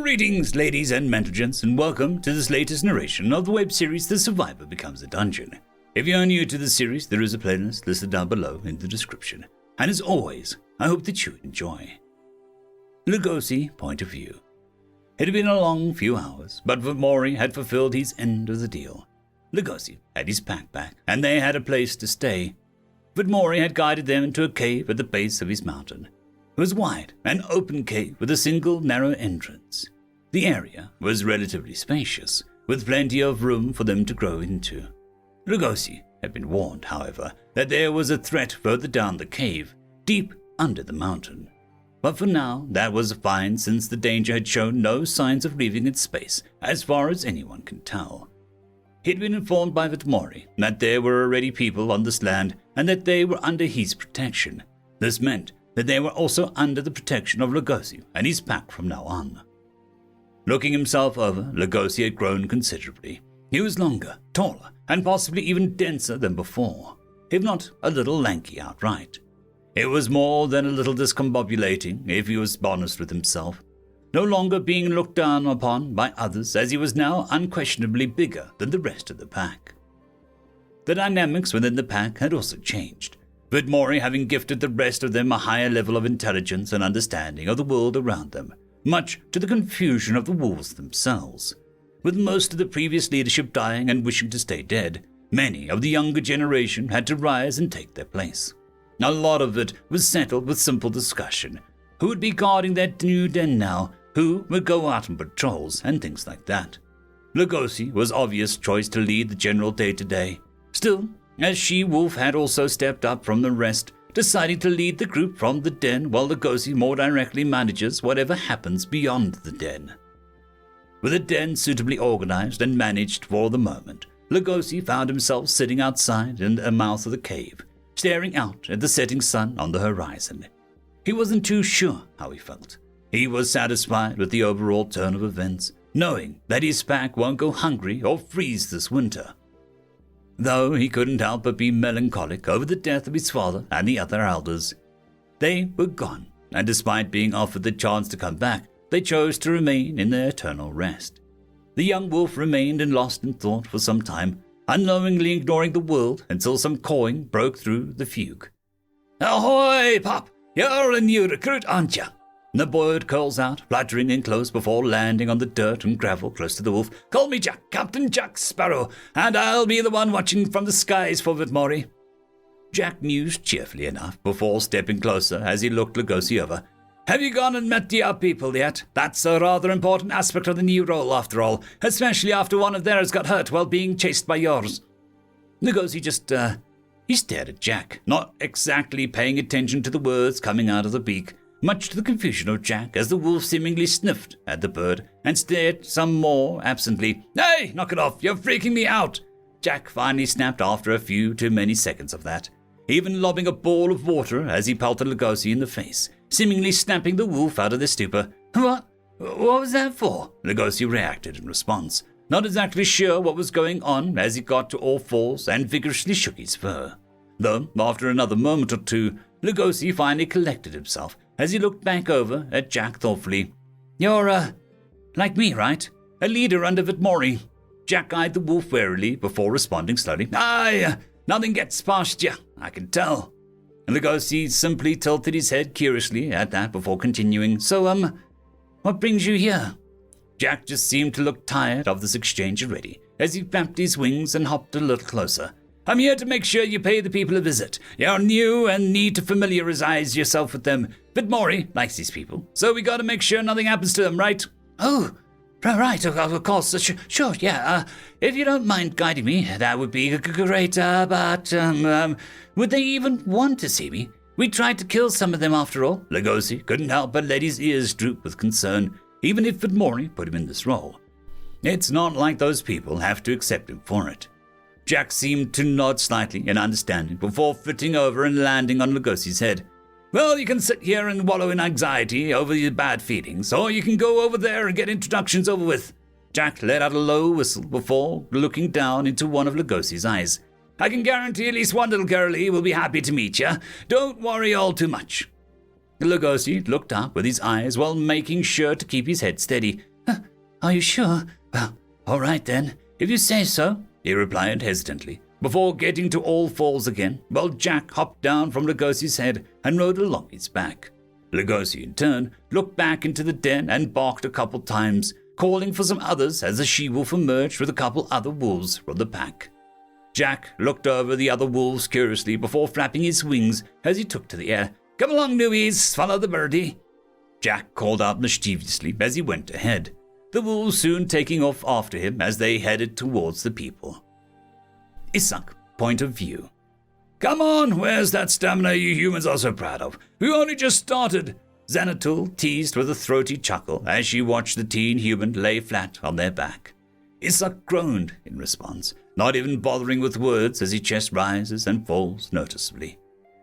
Greetings, ladies and gents, and welcome to this latest narration of the web series The Survivor Becomes a Dungeon. If you are new to the series, there is a playlist listed down below in the description. And as always, I hope that you enjoy. Lugosi Point of View. It had been a long few hours, but Vidmore had fulfilled his end of the deal. Lugosi had his pack back, and they had a place to stay. Vidmore had guided them into a cave at the base of his mountain. It was wide, an open cave with a single narrow entrance. The area was relatively spacious, with plenty of room for them to grow into. Lugosi had been warned, however, that there was a threat further down the cave, deep under the mountain. But for now, that was fine since the danger had shown no signs of leaving its space, as far as anyone can tell. He had been informed by Vidmore that there were already people on this land and that they were under his protection. This meant that they were also under the protection of Lugosi and his pack from now on. Looking himself over, Lugosi had grown considerably. He was longer, taller, and possibly even denser than before, if not a little lanky outright. It was more than a little discombobulating, if he was honest with himself, no longer being looked down upon by others, as he was now unquestionably bigger than the rest of the pack. The dynamics within the pack had also changed, Vidmore having gifted the rest of them a higher level of intelligence and understanding of the world around them, much to the confusion of the wolves themselves. With most of the previous leadership dying and wishing to stay dead, many of the younger generation had to rise and take their place. A lot of it was settled with simple discussion. Who would be guarding their new den now? Who would go out on patrols and things like that? Lugosi was obvious choice to lead the general day-to-day. Still, as she-wolf had also stepped up from the rest, deciding to lead the group from the den while Lugosi more directly manages whatever happens beyond the den. With the den suitably organized and managed for the moment, Lugosi found himself sitting outside in the mouth of the cave, staring out at the setting sun on the horizon. He wasn't too sure how he felt. He was satisfied with the overall turn of events, knowing that his pack won't go hungry or freeze this winter. Though he couldn't help but be melancholic over the death of his father and the other elders. They were gone, and despite being offered the chance to come back, they chose to remain in their eternal rest. The young wolf remained lost in thought for some time, unknowingly ignoring the world until some cawing broke through the fugue. "Ahoy, Pop! You're a new recruit, aren't you?" The bird curls out, fluttering in close before landing on the dirt and gravel close to the wolf. "Call me Jack, Captain Jack Sparrow, and I'll be the one watching from the skies for Vidmore." Jack mused cheerfully enough before stepping closer as he looked Lugosi over. "Have you gone and met the people yet? That's a rather important aspect of the new role, after all, especially after one of theirs got hurt while being chased by yours." Lugosi just, he stared at Jack, not exactly paying attention to the words coming out of the beak, much to the confusion of Jack as the wolf seemingly sniffed at the bird and stared some more absently. "Hey, knock it off, you're freaking me out!" Jack finally snapped after a few too many seconds of that, even lobbing a ball of water as he pelted Lugosi in the face, seemingly snapping the wolf out of their stupor. What was that for?" Lugosi reacted in response, not exactly sure what was going on as he got to all fours and vigorously shook his fur. Though, after another moment or two, Lugosi finally collected himself as he looked back over at Jack thoughtfully. "You're, like me, right? A leader under Vidmore." Jack eyed the wolf warily before responding slowly. "Aye, nothing gets past you, I can tell." Lugosi simply tilted his head curiously at that before continuing. "So, what brings you here?" Jack just seemed to look tired of this exchange already, as he flapped his wings and hopped a little closer. "I'm here to make sure you pay the people a visit. You're new and need to familiarize yourself with them. Vidmore likes these people, so we gotta make sure nothing happens to them, right?" "Oh, right, of course, sure, yeah. If you don't mind guiding me, that would be great, but, would they even want to see me? We tried to kill some of them after all." Lugosi couldn't help but let his ears droop with concern, even if Vidmore put him in this role. It's not like those people have to accept him for it. Jack seemed to nod slightly in understanding before flitting over and landing on Lugosi's head. "Well, you can sit here and wallow in anxiety over your bad feelings, or you can go over there and get introductions over with." Jack let out a low whistle before looking down into one of Lugosi's eyes. "I can guarantee at least one little girlie will be happy to meet you. Don't worry all too much." Lugosi looked up with his eyes while making sure to keep his head steady. Are you sure? Well, all right then, if you say so, he replied hesitantly, before getting to all fours again, while Jack hopped down from Lugosi's head and rode along his back. Lugosi, in turn, looked back into the den and barked a couple times, calling for some others as the she-wolf emerged with a couple other wolves from the pack. Jack looked over the other wolves curiously before flapping his wings as he took to the air. Come along, newies, follow the birdie. Jack called out mischievously as he went ahead, the wolves soon taking off after him as they headed towards the people. Isak, point of view. Come on, where's that stamina you humans are so proud of? We only just started. Xanatul teased with a throaty chuckle as she watched the teen human lay flat on their back. Isak groaned in response, not even bothering with words as his chest rises and falls noticeably.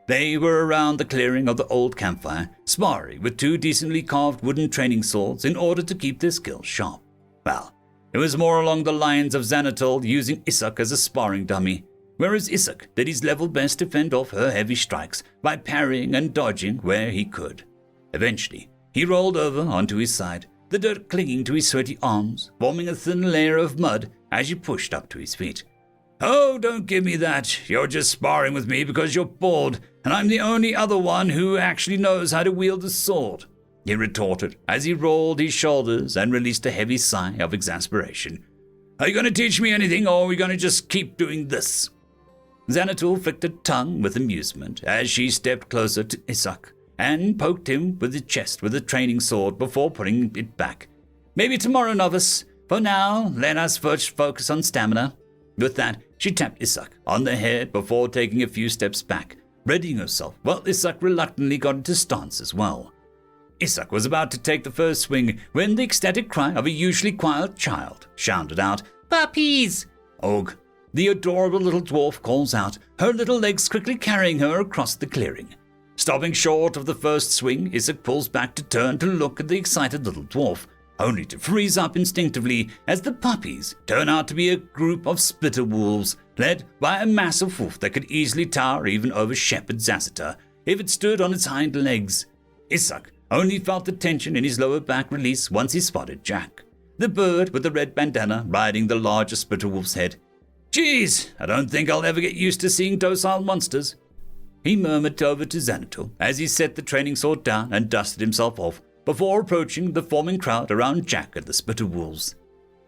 They were around the clearing of the old campfire, sparring with two decently carved wooden training swords in order to keep their skills sharp. Well, it was more along the lines of Xanatul using Isak as a sparring dummy, whereas Isak did his level best to fend off her heavy strikes by parrying and dodging where he could. Eventually, he rolled over onto his side, the dirt clinging to his sweaty arms, forming a thin layer of mud as he pushed up to his feet. Oh, don't give me that. You're just sparring with me because you're bored, and I'm the only other one who actually knows how to wield a sword, he retorted as he rolled his shoulders and released a heavy sigh of exasperation. Are you going to teach me anything, or are we going to just keep doing this? Xanatul flicked her tongue with amusement as she stepped closer to Isak and poked him with the chest with a training sword before putting it back. Maybe tomorrow, novice. For now, let us first focus on stamina. With that, she tapped Isak on the head before taking a few steps back, readying herself while Isak reluctantly got into stance as well. Isak was about to take the first swing when the ecstatic cry of a usually quiet child shouted out, Puppies! Og, the adorable little dwarf, calls out, her little legs quickly carrying her across the clearing. Stopping short of the first swing, Isak pulls back to turn to look at the excited little dwarf, only to freeze up instinctively as the puppies turn out to be a group of splitter wolves, led by a massive wolf that could easily tower even over Shepherd Zassiter if it stood on its hind legs. Isak only felt the tension in his lower back release once he spotted Jack, the bird with the red bandana riding the larger splitter wolf's head. Geez, I don't think I'll ever get used to seeing docile monsters, he murmured over to Xanatul as he set the training sword down and dusted himself off before approaching the forming crowd around Jack and the splitter wolves.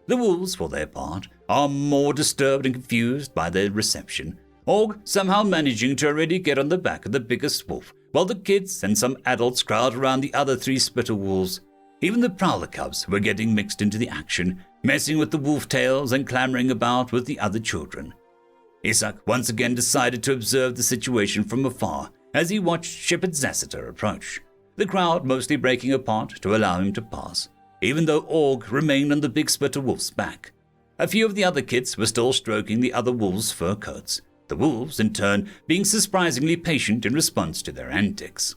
The wolves, for their part, are more disturbed and confused by their reception, Og somehow managing to already get on the back of the biggest wolf, while the kids and some adults crowd around the other three splitter wolves. Even the prowler cubs were getting mixed into the action, messing with the wolf tails and clamoring about with the other children. Isak once again decided to observe the situation from afar as he watched Shepherd Zassiter approach, the crowd mostly breaking apart to allow him to pass, even though Og remained on the big splitter wolf's back. A few of the other kids were still stroking the other wolves' fur coats, the wolves, in turn, being surprisingly patient in response to their antics.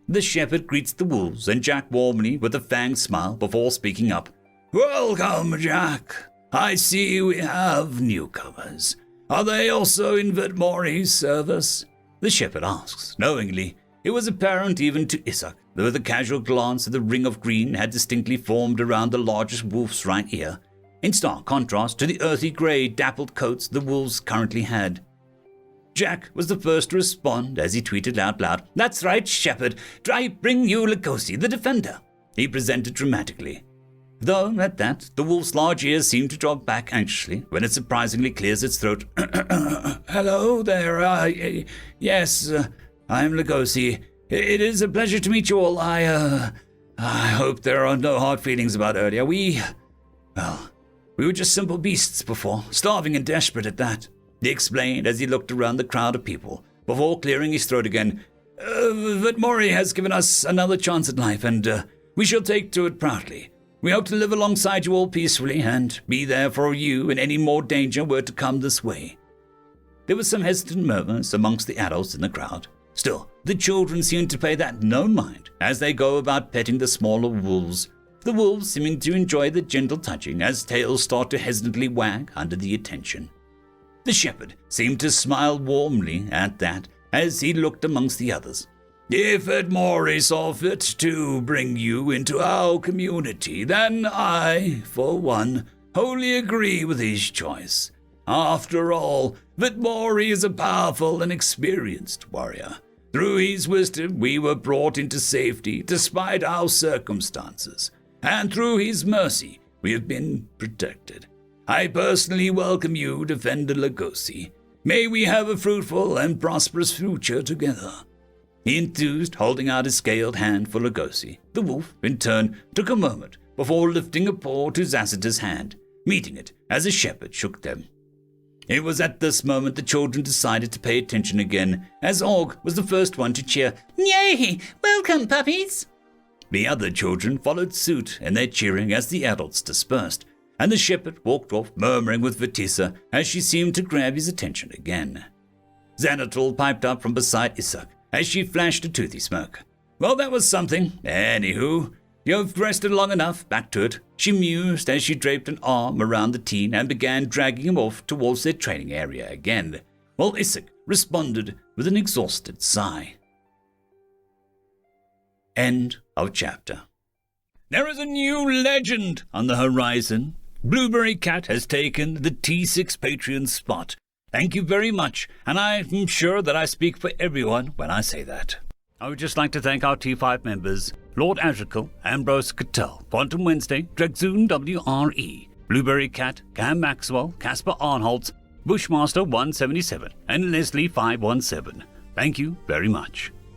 The shepherd greets the wolves and Jack warmly with a fanged smile before speaking up. Welcome, Jack. I see we have newcomers. Are they also in Vetmori's service? The shepherd asks, knowingly. It was apparent even to Isak, though the casual glance at the ring of green had distinctly formed around the largest wolf's right ear, in stark contrast to the earthy grey dappled coats the wolves currently had. Jack was the first to respond as he tweeted out loud, That's right, shepherd. I bring you Lugosi, the defender. He presented dramatically. Though, at that, the wolf's large ears seemed to drop back anxiously when it surprisingly clears its throat. Hello there, yes, I'm Lugosi. It is a pleasure to meet you all. I hope there are no hard feelings about earlier. We were just simple beasts before, starving and desperate at that, he explained as he looked around the crowd of people, before clearing his throat again. Vetmori has given us another chance at life, and we shall take to it proudly. We hope to live alongside you all peacefully and be there for you in any more danger were to come this way. There were some hesitant murmurs amongst the adults in the crowd. Still, the children seemed to pay that no mind as they go about petting the smaller wolves, the wolves seeming to enjoy the gentle touching as tails start to hesitantly wag under the attention. The shepherd seemed to smile warmly at that as he looked amongst the others. If Edmore saw fit to bring you into our community, then I, for one, wholly agree with his choice. After all, Edmore is a powerful and experienced warrior. Through his wisdom, we were brought into safety despite our circumstances, and through his mercy, we have been protected. I personally welcome you, Defender Lugosi. May we have a fruitful and prosperous future together. He enthused, holding out his scaled hand for Lugosi. The wolf, in turn, took a moment before lifting a paw to Zacida's hand, meeting it as the shepherd shook them. It was at this moment the children decided to pay attention again, as Og was the first one to cheer, "Yay! Welcome, puppies!" The other children followed suit in their cheering as the adults dispersed, and the shepherd walked off murmuring with Vitissa as she seemed to grab his attention again. Xanatl piped up from beside Isak as she flashed a toothy smirk. "Well, that was something. Anywho, you've rested long enough. Back to it," she mused as she draped an arm around the teen and began dragging him off towards their training area again, while Isak responded with an exhausted sigh. End of chapter. There is a new legend on the horizon. Blueberry Cat has taken the T6 Patreon spot. Thank you very much, and I'm sure that I speak for everyone when I say that. I would just like to thank our T5 members, Lord Azrekahl, AmbroseKTal, Quantem Wensday, Dragzoon W.R.E, Blueberry Cat, Cam Maxwell, Casper Arnholtz, Bushmaster 177, and Leslie 517. Thank you very much.